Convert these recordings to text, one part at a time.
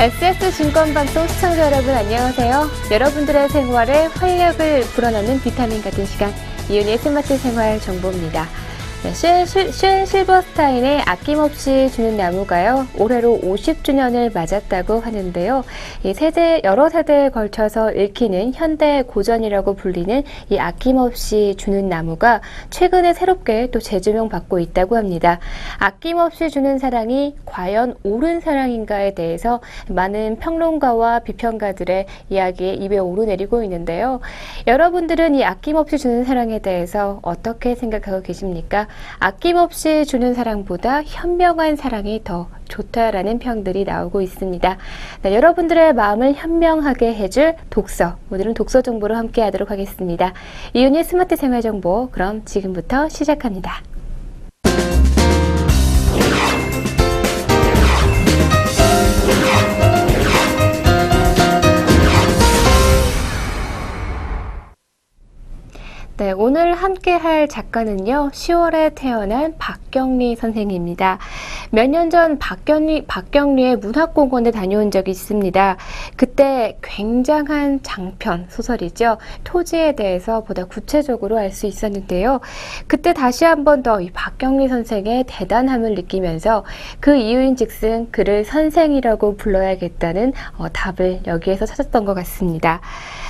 SS증권방송 시청자 여러분 안녕하세요. 여러분들의 생활에 활력을 불어넣는 비타민 같은 시간 이윤희의 스마트 생활 정보입니다. 쉔 실버스타인의 아낌없이 주는 나무가요, 올해로 50주년을 맞았다고 하는데요. 여러 세대에 걸쳐서 읽히는 현대 고전이라고 불리는 이 아낌없이 주는 나무가 최근에 새롭게 또 재조명받고 있다고 합니다. 아낌없이 주는 사랑이 과연 옳은 사랑인가에 대해서 많은 평론가와 비평가들의 이야기에 입에 오르내리고 있는데요. 여러분들은 이 아낌없이 주는 사랑에 대해서 어떻게 생각하고 계십니까? 아낌없이 주는 사랑보다 현명한 사랑이 더 좋다라는 평들이 나오고 있습니다. 네, 여러분들의 마음을 현명하게 해줄 독서, 오늘은 독서 정보로 함께 하도록 하겠습니다. 이윤희의 스마트 생활 정보, 그럼 지금부터 시작합니다. 네, 오늘 함께 할 작가는요, 10월에 태어난 박경리 선생입니다. 몇 년 전 박경리의 문학공원에 다녀온 적이 있습니다. 그때 굉장한 장편 소설이죠. 토지에 대해서 보다 구체적으로 알 수 있었는데요. 그때 다시 한 번 더 이 박경리 선생의 대단함을 느끼면서 그 이유인 즉슨 그를 선생이라고 불러야겠다는 답을 여기에서 찾았던 것 같습니다.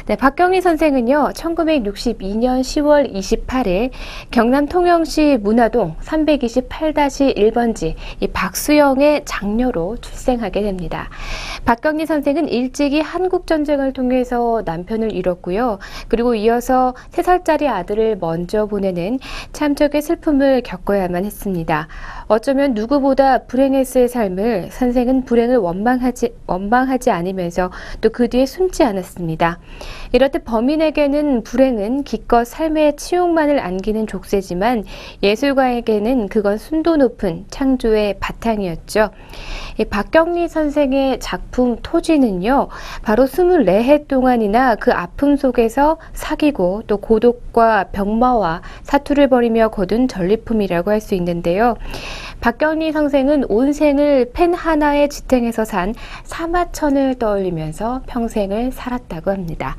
네, 박경리 선생은요, 1962년 10월 28일 경남 통영시 문화동 328-1번지 이 박수영의 장녀로 출생하게 됩니다. 박경리 선생은 일찍이 한국전쟁을 통해서 남편을 잃었고요. 그리고 이어서 3살짜리 아들을 먼저 보내는 참적의 슬픔을 겪어야만 했습니다. 어쩌면 누구보다 불행했을 삶을 선생은 불행을 원망하지 않으면서 또 그 뒤에 숨지 않았습니다. 이렇듯 범인에게는 불행은 기껏 삶의 치욕만을 안기는 족쇄지만 예술가에게는 그건 순도 높은 창조의 바탕이었죠. 이 박경리 선생의 작품 토지는요, 바로 24해 동안이나 그 아픔 속에서 사귀고 또 고독과 병마와 사투를 벌이며 거둔 전리품이라고 할 수 있는데요. 박경리 선생은 온 생을 펜 하나에 지탱해서 산 사마천을 떠올리면서 평생을 살았다고 합니다.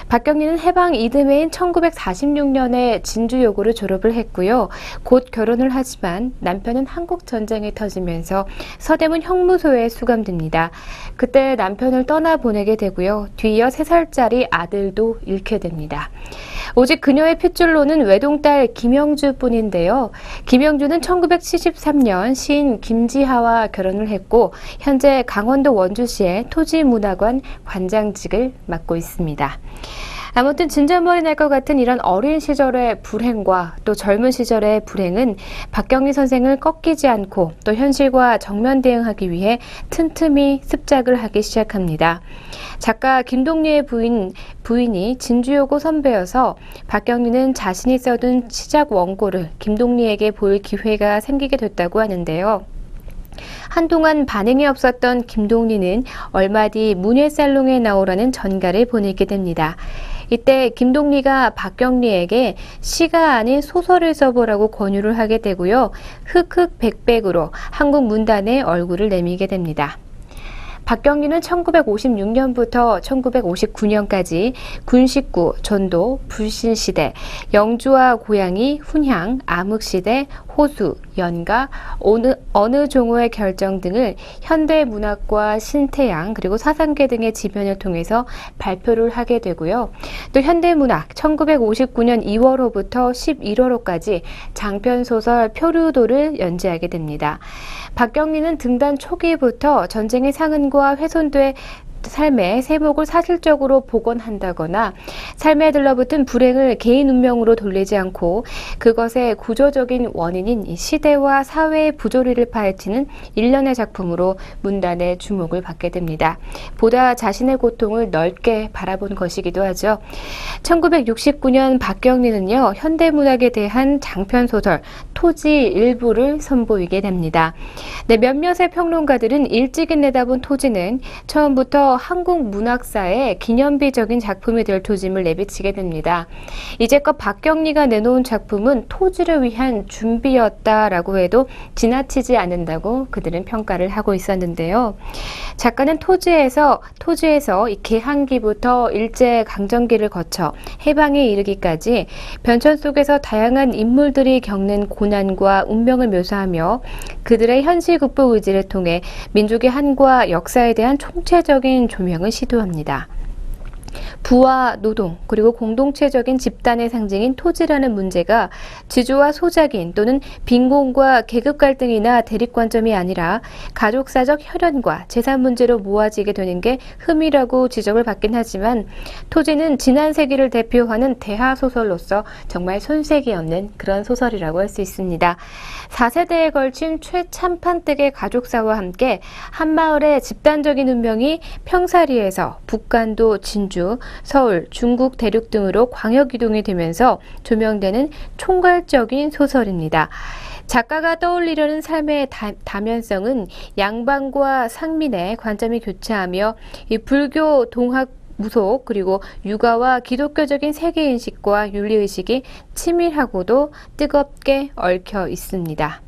박경리는 해방 이듬해인 1946년에 진주여고를 졸업을 했고요. 곧 결혼을 하지만 남편은 한국전쟁이 터지면서 서대문 형무소에 수감됩니다. 그때 남편을 떠나보내게 되고요. 뒤이어 3살짜리 아들도 잃게 됩니다. 오직 그녀의 핏줄로는 외동딸 김영주뿐인데요. 김영주는 1973년 시인 김지하와 결혼을 했고 현재 강원도 원주시의 토지문화관 관장직을 맡고 있습니다. 아무튼 진절머리 날 것 같은 이런 어린 시절의 불행과 또 젊은 시절의 불행은 박경리 선생을 꺾이지 않고 또 현실과 정면 대응하기 위해 틈틈이 습작을 하기 시작합니다. 작가 김동리의 부인이 진주여고 선배여서 박경리는 자신이 써둔 시작 원고를 김동리에게 보일 기회가 생기게 됐다고 하는데요. 한동안 반응이 없었던 김동리는 얼마 뒤 문예살롱에 나오라는 전가를 보내게 됩니다. 이때 김동리가 박경리에게 시가 아닌 소설을 써보라고 권유를 하게 되고요. 흑흑백백으로 한국 문단에 얼굴을 내미게 됩니다. 박경리는 1956년부터 1959년까지 군식구, 전도, 불신시대, 영주와 고양이, 훈향, 암흑시대, 호수, 연가, 어느 종호의 결정 등을 현대문학과 신태양 그리고 사상계 등의 지변을 통해서 발표를 하게 되고요. 또 현대문학 1959년 2월호부터 11월호까지 장편소설 표류도를 연재하게 됩니다. 박경리는 등단 초기부터 전쟁의 상흔과 훼손돼 삶의 세목을 사실적으로 복원한다거나 삶에 들러붙은 불행을 개인 운명으로 돌리지 않고 그것의 구조적인 원인인 시대와 사회의 부조리를 파헤치는 일련의 작품으로 문단의 주목을 받게 됩니다. 보다 자신의 고통을 넓게 바라본 것이기도 하죠. 1969년 박경리는요, 현대문학에 대한 장편소설 토지 일부를 선보이게 됩니다. 네, 몇몇의 평론가들은 일찍이 내다본 토지는 처음부터 그래서 한국 문학사에 기념비적인 작품이 될 조짐을 내비치게 됩니다. 이제껏 박경리가 내놓은 작품은 토지를 위한 준비였다라고 해도 지나치지 않는다고 그들은 평가를 하고 있었는데요. 작가는 토지에서 이 개항기부터 일제강점기를 거쳐 해방에 이르기까지 변천 속에서 다양한 인물들이 겪는 고난과 운명을 묘사하며 그들의 현실 극복 의지를 통해 민족의 한과 역사에 대한 총체적인 조명을 시도합니다. 부와 노동, 그리고 공동체적인 집단의 상징인 토지라는 문제가 지주와 소작인 또는 빈곤과 계급 갈등이나 대립관점이 아니라 가족사적 혈연과 재산 문제로 모아지게 되는 게 흠이라고 지적을 받긴 하지만 토지는 지난 세기를 대표하는 대하소설로서 정말 손색이 없는 그런 소설이라고 할 수 있습니다. 4세대에 걸친 최참판댁의 가족사와 함께 한마을의 집단적인 운명이 평사리에서 북간도 진주, 서울, 중국 대륙 등으로 광역 이동이 되면서 조명되는 총괄적인 소설입니다. 작가가 떠올리려는 삶의 다면성은 양반과 상민의 관점이 교차하며 이 불교, 동학, 무속, 그리고 육아와 기독교적인 세계인식과 윤리의식이 치밀하고도 뜨겁게 얽혀 있습니다.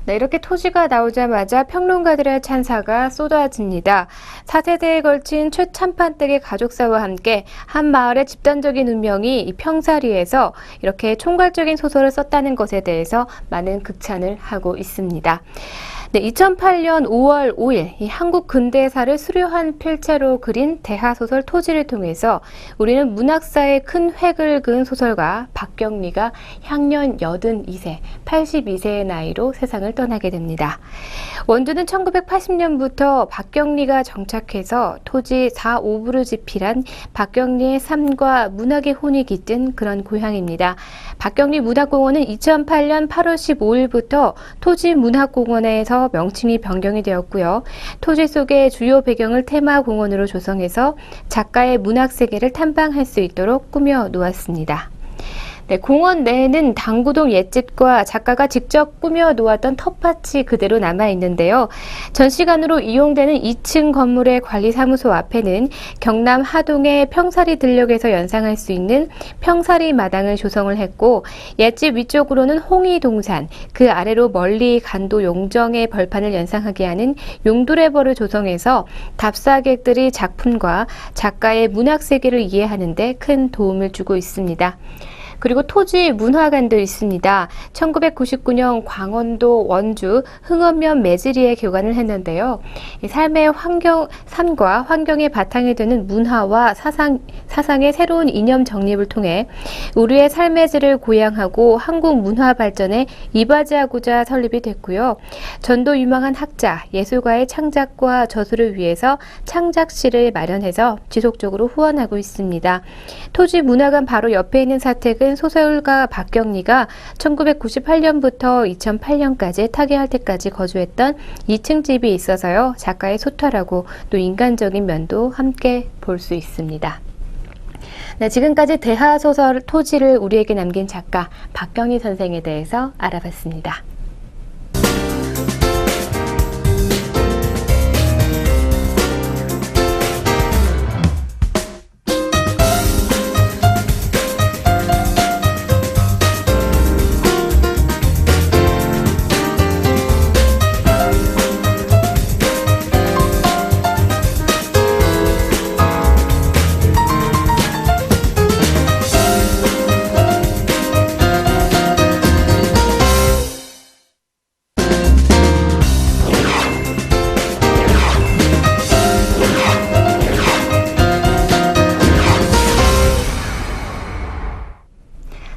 네, 이렇게 토지가 나오자마자 평론가들의 찬사가 쏟아집니다. 4세대에 걸친 최참판댁의 가족사와 함께 한 마을의 집단적인 운명이 이 평사리에서 이렇게 총괄적인 소설을 썼다는 것에 대해서 많은 극찬을 하고 있습니다. 네, 2008년 5월 5일 이 한국 근대사를 수려한 필체로 그린 대하소설 토지를 통해서 우리는 문학사에 큰 획을 그은 소설가 박경리가 향년 82세, 82세의 나이로 세상을 떠나게 됩니다. 원주는 1980년부터 박경리가 정착해서 토지 4, 5부를 집필한 박경리의 삶과 문학의 혼이 깃든 그런 고향입니다. 박경리 문학공원은 2008년 8월 15일부터 토지문학공원에서 명칭이 변경이 되었고요. 토지 속의 주요 배경을 테마 공원으로 조성해서 작가의 문학 세계를 탐방할 수 있도록 꾸며 놓았습니다. 네, 공원 내에는 당구동 옛집과 작가가 직접 꾸며 놓았던 텃밭이 그대로 남아 있는데요. 전시관으로 이용되는 2층 건물의 관리사무소 앞에는 경남 하동의 평사리 들녘에서 연상할 수 있는 평사리 마당을 조성을 했고 옛집 위쪽으로는 홍이동산, 그 아래로 멀리 간도 용정의 벌판을 연상하게 하는 용두레벌을 조성해서 답사객들이 작품과 작가의 문학 세계를 이해하는 데 큰 도움을 주고 있습니다. 그리고 토지 문화관도 있습니다. 1999년 강원도 원주 흥원면 매지리에 교관을 했는데요. 삶의 삶과 환경에 바탕이 되는 문화와 사상의 새로운 이념 정립을 통해 우리의 삶의 질을 고양하고 한국 문화 발전에 이바지하고자 설립이 됐고요. 전도 유망한 학자, 예술가의 창작과 저술을 위해서 창작실을 마련해서 지속적으로 후원하고 있습니다. 토지 문화관 바로 옆에 있는 사택은 소설가 박경리가 1998년부터 2008년까지 타계할 때까지 거주했던 2층 집이 있어서요. 작가의 소탈하고 또 인간적인 면도 함께 볼 수 있습니다. 네, 지금까지 대하소설 토지를 우리에게 남긴 작가 박경리 선생에 대해서 알아봤습니다.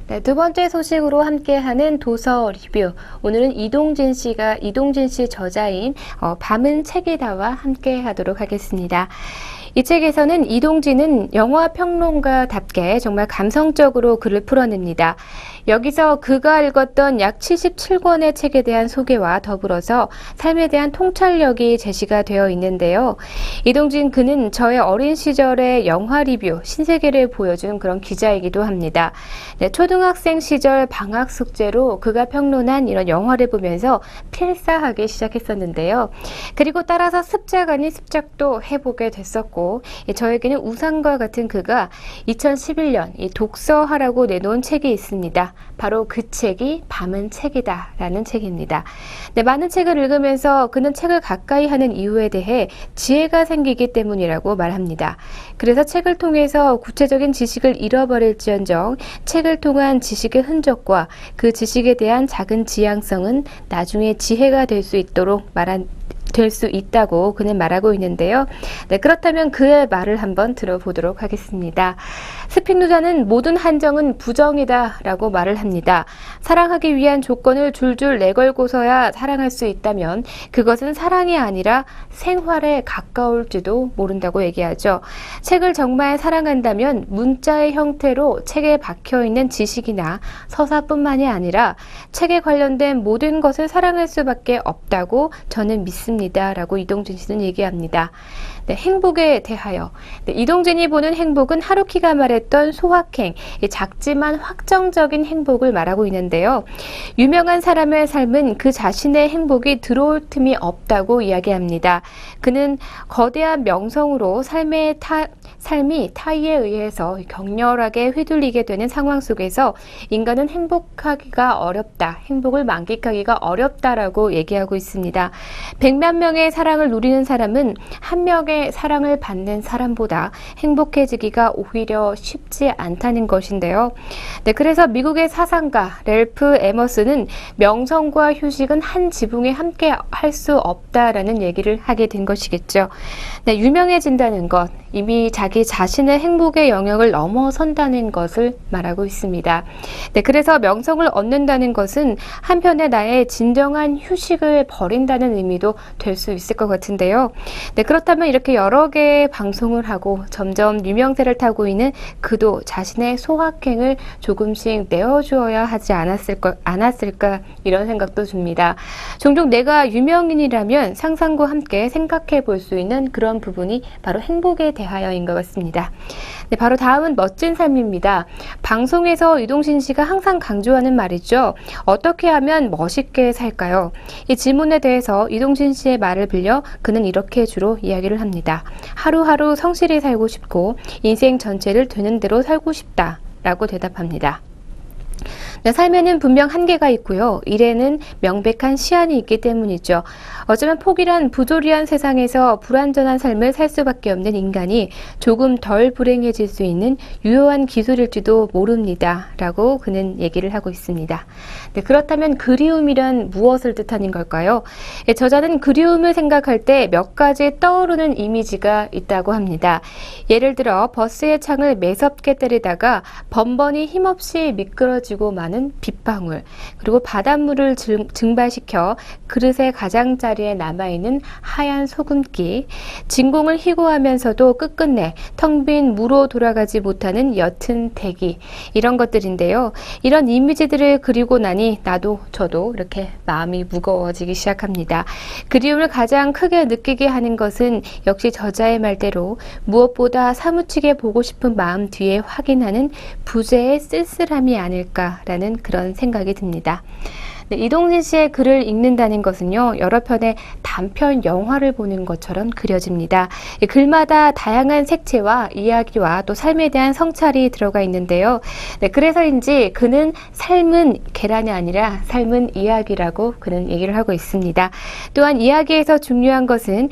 네, 두 번째 소식으로 함께하는 도서 리뷰. 오늘은 이동진 씨 저자인 밤은 책이다와 함께하도록 하겠습니다. 이 책에서는 이동진은 영화 평론가답게 정말 감성적으로 글을 풀어냅니다. 여기서 그가 읽었던 약 77권의 책에 대한 소개와 더불어서 삶에 대한 통찰력이 제시가 되어 있는데요. 이동진 그는 저의 어린 시절의 영화 리뷰, 신세계를 보여준 그런 기자이기도 합니다. 네, 초등학생 시절 방학 숙제로 그가 평론한 이런 영화를 보면서 필사하기 시작했었는데요. 그리고 따라서 습작 아닌 습작도 해보게 됐었고, 저에게는 우상과 같은 그가 2011년 이 독서하라고 내놓은 책이 있습니다. 바로 그 책이 밤은 책이다 라는 책입니다. 네, 많은 책을 읽으면서 그는 책을 가까이 하는 이유에 대해 지혜가 생기기 때문이라고 말합니다. 그래서 책을 통해서 구체적인 지식을 잃어버릴지언정 책을 통한 지식의 흔적과 그 지식에 대한 작은 지향성은 나중에 지혜가 될 수 있다고 그는 말하고 있는데요. 네, 그렇다면 그의 말을 한번 들어보도록 하겠습니다. 스피노자는 모든 한정은 부정이다 라고 말을 합니다. 사랑하기 위한 조건을 줄줄 내걸고서야 사랑할 수 있다면 그것은 사랑이 아니라 생활에 가까울지도 모른다고 얘기하죠. 책을 정말 사랑한다면 문자의 형태로 책에 박혀있는 지식이나 서사뿐만이 아니라 책에 관련된 모든 것을 사랑할 수밖에 없다고 저는 믿습니다. 라고 이동진 씨는 얘기합니다. 네, 행복에 대하여. 네, 이동진이 보는 행복은 하루키가 말했던 소확행, 작지만 확정적인 행복을 말하고 있는데요. 유명한 사람의 삶은 그 자신의 행복이 들어올 틈이 없다고 이야기합니다. 그는 거대한 명성으로 삶이 타의에 의해서 격렬하게 휘둘리게 되는 상황 속에서 인간은 행복하기가 어렵다, 행복을 만끽하기가 어렵다라고 얘기하고 있습니다. 100만 명의 사랑을 누리는 사람은 한 명의 사랑을 받는 사람보다 행복해지기가 오히려 쉽지 않다는 것인데요. 네, 그래서 미국의 사상가 랠프 에머슨은 명성과 휴식은 한 지붕에 함께 할 수 없다라는 얘기를 하게 된 것이겠죠. 네, 유명해진다는 것, 이미 자기 자신의 행복의 영역을 넘어선다는 것을 말하고 있습니다. 네, 그래서 명성을 얻는다는 것은 한편에 나의 진정한 휴식을 버린다는 의미도 될 수 있을 것 같은데요. 네, 그렇다면 이렇게 여러 개의 방송을 하고 점점 유명세를 타고 있는 그도 자신의 소확행을 조금씩 내어주어야 하지 않았을까 이런 생각도 듭니다. 종종 내가 유명인이라면 상상과 함께 생각해 볼 수 있는 그런 부분이 바로 행복에 대하여인 것 같습니다. 네, 바로 다음은 멋진 삶입니다. 방송에서 이동진 씨가 항상 강조하는 말이죠. 어떻게 하면 멋있게 살까요? 이 질문에 대해서 이동진 씨의 말을 빌려 그는 이렇게 주로 이야기를 합니다. 하루하루 성실히 살고 싶고 인생 전체를 되는 대로 살고 싶다 라고 대답합니다. 네, 삶에는 분명 한계가 있고요. 일에는 명백한 시한이 있기 때문이죠. 어쩌면 폭이란 부조리한 세상에서 불완전한 삶을 살 수밖에 없는 인간이 조금 덜 불행해질 수 있는 유효한 기술일지도 모릅니다. 라고 그는 얘기를 하고 있습니다. 네, 그렇다면 그리움이란 무엇을 뜻하는 걸까요? 저자는 그리움을 생각할 때 몇 가지 떠오르는 이미지가 있다고 합니다. 예를 들어 버스의 창을 매섭게 때리다가 번번이 힘없이 미끄러지고 마는 빗방울, 그리고 바닷물을 증발시켜 그릇의 가장자리에 남아있는 하얀 소금기, 진공을 희고하면서도 끝끝내 텅 빈 무로 돌아가지 못하는 옅은 대기, 이런 것들인데요. 이런 이미지들을 그리고 나니 저도 이렇게 마음이 무거워지기 시작합니다. 그리움을 가장 크게 느끼게 하는 것은 역시 저자의 말대로 무엇보다 사무치게 보고 싶은 마음 뒤에 확인하는 부재의 쓸쓸함이 아닐까라는 그런 생각이 듭니다. 네, 이동진 씨의 글을 읽는다는 것은요, 여러 편의 단편 영화를 보는 것처럼 그려집니다. 글마다 다양한 색채와 이야기와 또 삶에 대한 성찰이 들어가 있는데요. 네, 그래서인지 그는 삶은 계란이 아니라 삶은 이야기라고 그는 얘기를 하고 있습니다. 또한 이야기에서 중요한 것은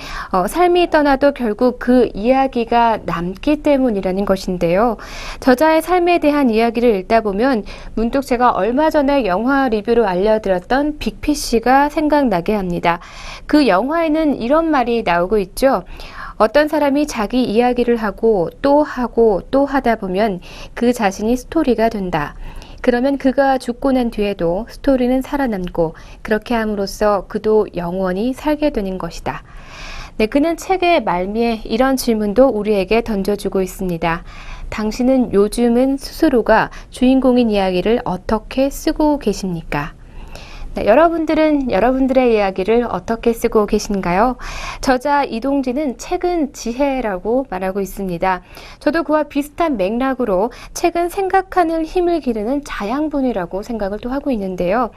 삶이 떠나도 결국 그 이야기가 남기 때문이라는 것인데요. 저자의 삶에 대한 이야기를 읽다 보면 문득 제가 얼마 전에 영화 리뷰로 알려드렸던 빅피쉬가 생각나게 합니다. 그 영화에는 이런 말이 나오고 있죠. 어떤 사람이 자기 이야기를 하고 또 하다 보면 그 자신이 스토리가 된다. 그러면 그가 죽고 난 뒤에도 스토리는 살아남고 그렇게 함으로써 그도 영원히 살게 되는 것이다. 네, 그는 책의 말미에 이런 질문도 우리에게 던져주고 있습니다. 당신은 요즘은 스스로가 주인공인 이야기를 어떻게 쓰고 계십니까? 네, 여러분들은 여러분들의 이야기를 어떻게 쓰고 계신가요? 저자 이동진은 책은 지혜라고 말하고 있습니다. 저도 그와 비슷한 맥락으로 책은 생각하는 힘을 기르는 자양분이라고 생각을 또 하고 있는데요.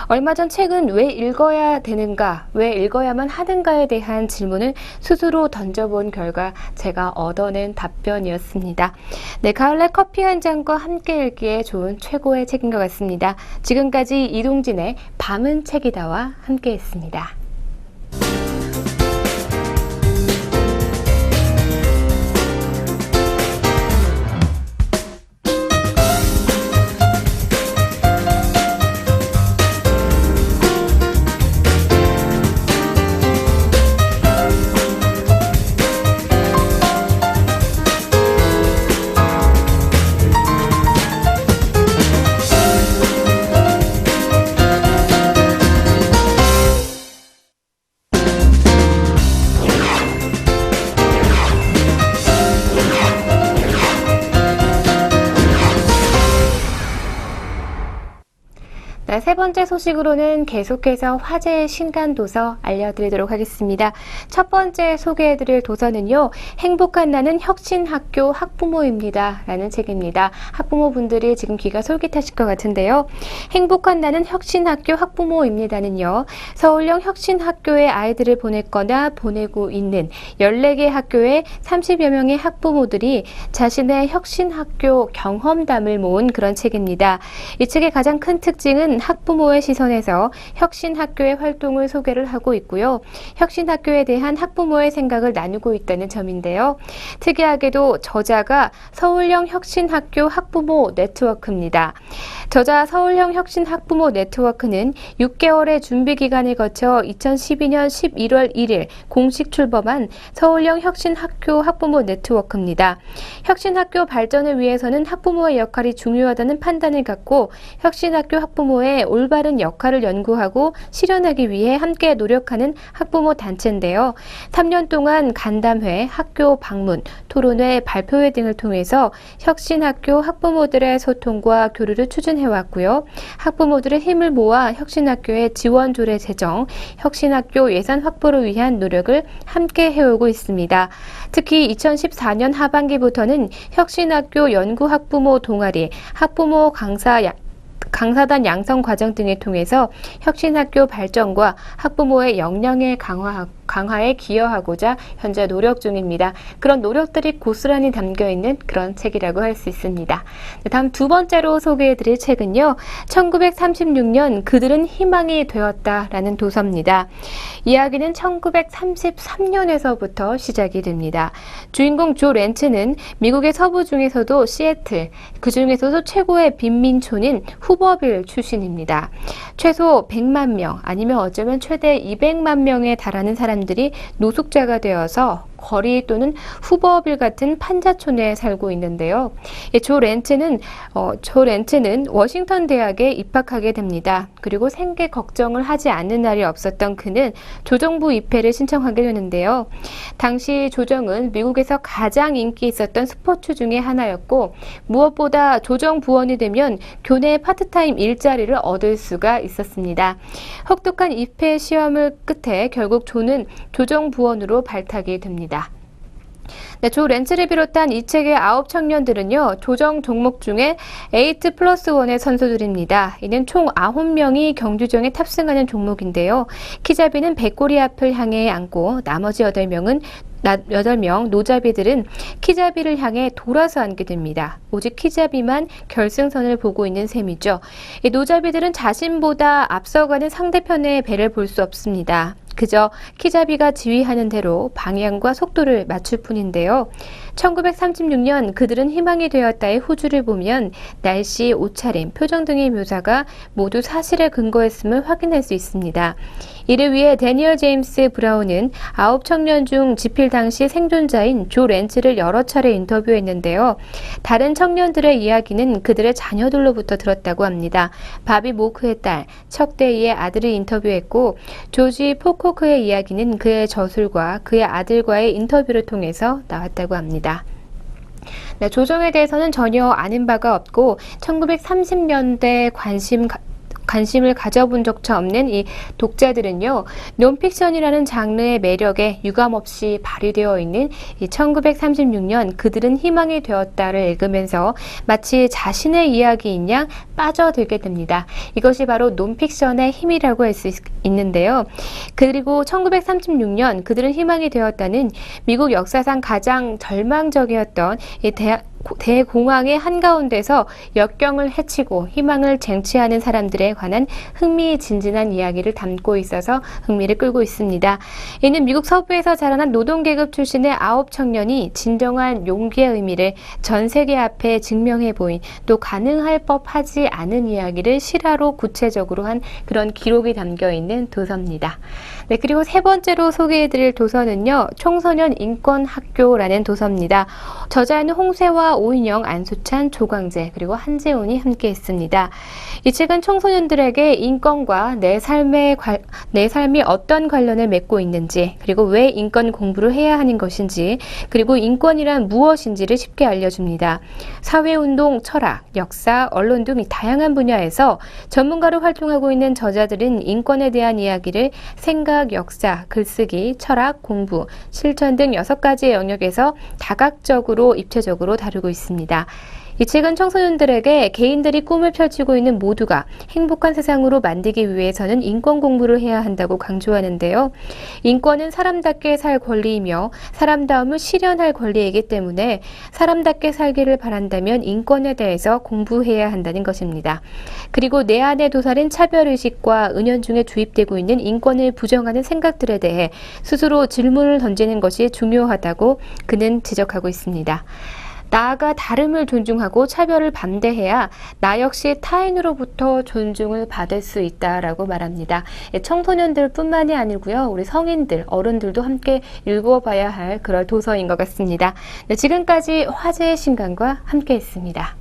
얼마 전 책은 왜 읽어야 되는가, 왜 읽어야만 하는가에 대한 질문을 스스로 던져본 결과 제가 얻어낸 답변이었습니다. 네, 가을날 커피 한 잔과 함께 읽기에 좋은 최고의 책인 것 같습니다. 지금까지 이동진의 밤은 책이다와 함께 했습니다. 네, 세 번째 소식으로는 계속해서 화제의 신간도서 알려드리도록 하겠습니다. 첫 번째 소개해드릴 도서는요. 행복한 나는 혁신학교 학부모입니다. 라는 책입니다. 학부모분들이 지금 귀가 솔깃하실 것 같은데요. 행복한 나는 혁신학교 학부모입니다는요. 서울형 혁신학교에 아이들을 보냈거나 보내고 있는 14개 학교의 30여 명의 학부모들이 자신의 혁신학교 경험담을 모은 그런 책입니다. 이 책의 가장 큰 특징은 학부모의 시선에서 혁신학교의 활동을 소개를 하고 있고요. 혁신학교에 대한 학부모의 생각을 나누고 있다는 점인데요. 특이하게도 저자가 서울형 혁신학교 학부모 네트워크입니다. 저자 서울형 혁신학부모 네트워크는 6개월의 준비 기간을 거쳐 2012년 11월 1일 공식 출범한 서울형 혁신학교 학부모 네트워크입니다. 혁신학교 발전을 위해서는 학부모의 역할이 중요하다는 판단을 갖고 혁신학교 학부모의 올바른 역할을 연구하고 실현하기 위해 함께 노력하는 학부모 단체인데요. 3년 동안 간담회, 학교 방문, 토론회, 발표회 등을 통해서 혁신학교 학부모들의 소통과 교류를 추진해왔고요. 학부모들의 힘을 모아 혁신학교의 지원 조례 제정, 혁신학교 예산 확보를 위한 노력을 함께 해오고 있습니다. 특히 2014년 하반기부터는 혁신학교 연구학부모 동아리, 학부모 강사단 양성 과정 등을 통해서 혁신학교 발전과 학부모의 역량의 강화에 기여하고자 현재 노력 중입니다. 그런 노력들이 고스란히 담겨있는 그런 책이라고 할 수 있습니다. 다음 두 번째로 소개해드릴 책은요. 1936년 그들은 희망이 되었다라는 도서입니다. 이야기는 1933년에서부터 시작이 됩니다. 주인공 조 렌츠는 미국의 서부 중에서도 시애틀, 그 중에서도 최고의 빈민촌인 후버빌 출신입니다. 최소 100만 명 아니면 어쩌면 최대 200만 명에 달하는 사람들이 노숙자가 되어서 거리 또는 후버빌 같은 판자촌에 살고 있는데요. 조 렌츠는 워싱턴 대학에 입학하게 됩니다. 그리고 생계 걱정을 하지 않는 날이 없었던 그는 조정부 입회를 신청하게 되는데요. 당시 조정은 미국에서 가장 인기 있었던 스포츠 중에 하나였고 무엇보다 조정 부원이 되면 교내 파트타임 일자리를 얻을 수가 있었습니다. 혹독한 입회 시험을 끝에 결국 조는 조정 부원으로 발탁이 됩니다. 네, 조 렌츠를 비롯한 이 책의 9 청년들은요, 조정 종목 중에 8+1의 선수들입니다. 이는 총 9명이 경주정에 탑승하는 종목인데요. 키잡이는 백골이 앞을 향해 앉고 나머지 8명 노잡이들은 키잡이를 향해 돌아서 앉게 됩니다. 오직 키잡이만 결승선을 보고 있는 셈이죠. 이 노잡이들은 자신보다 앞서가는 상대편의 배를 볼 수 없습니다. 그저 키잡이가 지휘하는 대로 방향과 속도를 맞출 뿐인데요. 1936년 그들은 희망이 되었다의 후주를 보면 날씨, 옷차림, 표정 등의 묘사가 모두 사실에 근거했음을 확인할 수 있습니다. 이를 위해 데니얼 제임스 브라운은 9 청년 중 집필 당시 생존자인 조 렌츠를 여러 차례 인터뷰했는데요. 다른 청년들의 이야기는 그들의 자녀들로부터 들었다고 합니다. 바비 모크의 딸, 척 데이의 아들을 인터뷰했고 조지 포코크의 이야기는 그의 저술과 그의 아들과의 인터뷰를 통해서 나왔다고 합니다. 네, 조정에 대해서는 전혀 아는 바가 없고 1930년대 관심을 가져본 적조차 없는 이 독자들은요, 논픽션이라는 장르의 매력에 유감없이 발휘되어 있는 이 1936년 그들은 희망이 되었다를 읽으면서 마치 자신의 이야기인 양 빠져들게 됩니다. 이것이 바로 논픽션의 힘이라고 할 수 있는데요. 그리고 1936년 그들은 희망이 되었다는 미국 역사상 가장 절망적이었던 이 대공황의 한가운데서 역경을 헤치고 희망을 쟁취하는 사람들에 관한 흥미진진한 이야기를 담고 있어서 흥미를 끌고 있습니다. 이는 미국 서부에서 자라난 노동계급 출신의 9 청년이 진정한 용기의 의미를 전 세계 앞에 증명해 보인, 또 가능할 법하지 않은 이야기를 실화로 구체적으로 한 그런 기록이 담겨 있는 도서입니다. 네, 그리고 세 번째로 소개해드릴 도서는요, 청소년 인권학교라는 도서입니다. 저자는 홍세화, 오인영, 안수찬, 조광재, 그리고 한재훈이 함께 했습니다. 이 책은 청소년들에게 인권과 내 삶이 어떤 관련을 맺고 있는지, 그리고 왜 인권 공부를 해야 하는 것인지, 그리고 인권이란 무엇인지를 쉽게 알려줍니다. 사회운동, 철학, 역사, 언론 등 다양한 분야에서 전문가로 활동하고 있는 저자들은 인권에 대한 이야기를 생각, 역사, 글쓰기, 철학, 공부, 실천 등 6가지의 영역에서 다각적으로 입체적으로 다루고 있습니다. 이 책은 청소년들에게 개인들이 꿈을 펼치고 있는 모두가 행복한 세상으로 만들기 위해서는 인권 공부를 해야 한다고 강조하는데요. 인권은 사람답게 살 권리이며 사람다움을 실현할 권리이기 때문에 사람답게 살기를 바란다면 인권에 대해서 공부해야 한다는 것입니다. 그리고 내 안에 도사린 차별의식과 은연중에 주입되고 있는 인권을 부정하는 생각들에 대해 스스로 질문을 던지는 것이 중요하다고 그는 지적하고 있습니다. 나아가 다름을 존중하고 차별을 반대해야 나 역시 타인으로부터 존중을 받을 수 있다라고 말합니다. 청소년들 뿐만이 아니고요, 우리 성인들, 어른들도 함께 읽어봐야 할 그럴 도서인 것 같습니다. 네, 지금까지 화제의 신간과 함께 했습니다.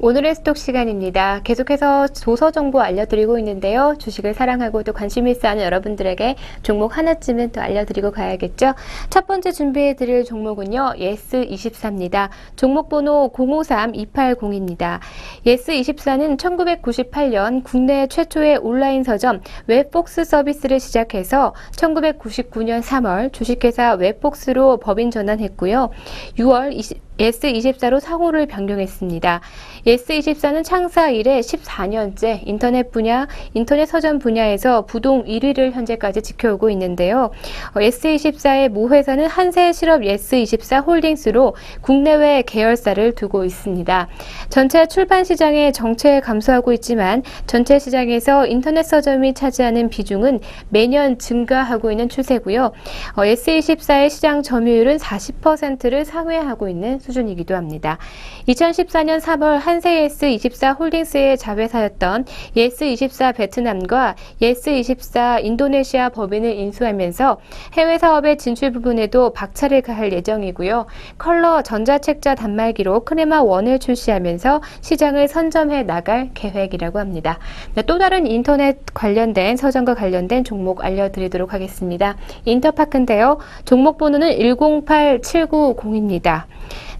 오늘의 스톡 시간입니다. 계속해서 도서 정보 알려드리고 있는데요. 주식을 사랑하고 또 관심 있어 하는 여러분들에게 종목 하나쯤은 또 알려드리고 가야겠죠. 첫 번째 준비해드릴 종목은요, 예스24입니다. 종목 번호 053280입니다. 예스24는 1998년 국내 최초의 온라인 서점 웹폭스 서비스를 시작해서 1999년 3월 주식회사 웹폭스로 법인 전환했고요. 6월 예스24로 상호를 변경했습니다. 예스24는 창사 이래 14년째 인터넷 서점 분야에서 부동 1위를 현재까지 지켜오고 있는데요. 예스24의 모회사는 한세실업 예스24 홀딩스로 국내외 계열사를 두고 있습니다. 전체 출판 시장의 정체에 감소하고 있지만 전체 시장에서 인터넷 서점이 차지하는 비중은 매년 증가하고 있는 추세고요. 예스24의 시장 점유율은 40%를 상회하고 있는 수준이기도 합니다. 2014년 3월 한세 예스24 홀딩스의 자회사였던 예스24 베트남과 예스24 인도네시아 법인을 인수하면서 해외 사업의 진출 부분에도 박차를 가할 예정이고요. 컬러 전자책자 단말기로 크레마1을 출시하면서 시장을 선점해 나갈 계획이라고 합니다. 또 다른 인터넷 관련된 서점과 관련된 종목 알려드리도록 하겠습니다. 인터파크인데요. 종목 번호는 108790입니다.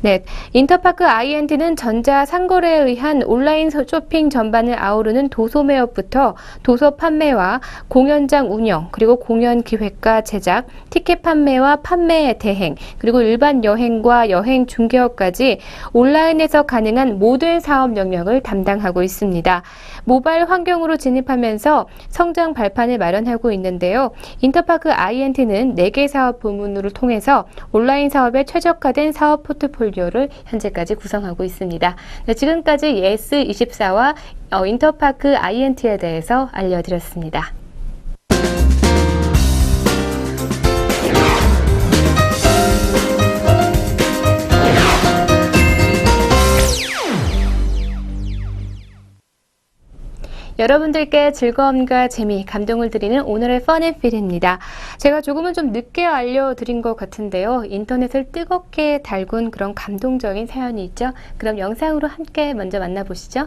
네, 인터파크 I&T는 전자 상거래에 의한 온라인 쇼핑 전반을 아우르는 도서 매업부터 도서 판매와 공연장 운영, 그리고 공연 기획과 제작, 티켓 판매와 판매 대행, 그리고 일반 여행과 여행 중개업까지 온라인에서 가능한 모든 사업 영역을 담당하고 있습니다. 모바일 환경으로 진입하면서 성장 발판을 마련하고 있는데요. 인터파크 I&T는 4개 사업 부문을 통해서 온라인 사업에 최적화된 사업 포트폴리오를 현재까지 구성하고 있습니다. 네, 지금까지 예스24와 인터파크 I&T에 대해서 알려드렸습니다. 여러분들께 즐거움과 재미, 감동을 드리는 오늘의 펀앤필입니다. 제가 조금은 좀 늦게 알려드린 것 같은데요. 인터넷을 뜨겁게 달군 그런 감동적인 사연이 있죠. 그럼 영상으로 함께 먼저 만나보시죠.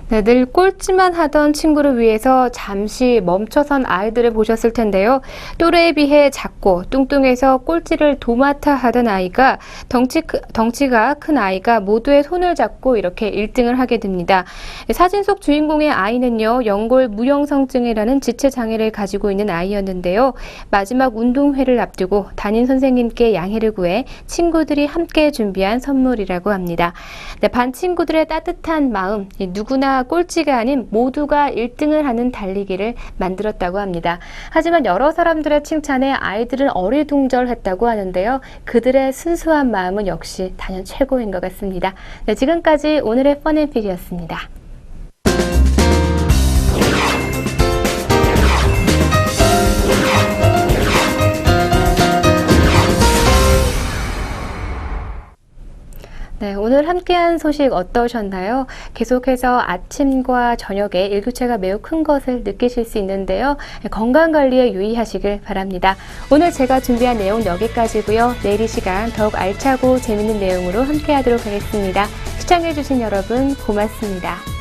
네, 늘 꼴찌만 하던 친구를 위해서 잠시 멈춰선 아이들을 보셨을 텐데요. 또래에 비해 작고 뚱뚱해서 꼴찌를 도맡아 하던 아이가 덩치가 큰 아이가 모두의 손을 잡고 이렇게 1등을 하게 됩니다. 사진 속 주인공의 아이는요, 연골 무형성증이라는 지체장애를 가지고 있는 아이였는데요. 마지막 운동회를 앞두고 담임 선생님께 양해를 구해 친구들이 함께 준비한 선물이라고 합니다. 네, 반 친구들의 따뜻한 마음, 누구나 꼴찌가 아닌 모두가 1등을 하는 달리기를 만들었다고 합니다. 하지만 여러 사람들의 칭찬에 아이들은 어리둥절했다고 하는데요. 그들의 순수한 마음은 역시 단연 최고인 것 같습니다. 네, 지금까지 오늘의 펀앤필이었습니다. 네, 오늘 함께한 소식 어떠셨나요? 계속해서 아침과 저녁에 일교차가 매우 큰 것을 느끼실 수 있는데요. 건강관리에 유의하시길 바랍니다. 오늘 제가 준비한 내용 여기까지고요. 내일 이 시간 더욱 알차고 재밌는 내용으로 함께하도록 하겠습니다. 시청해주신 여러분 고맙습니다.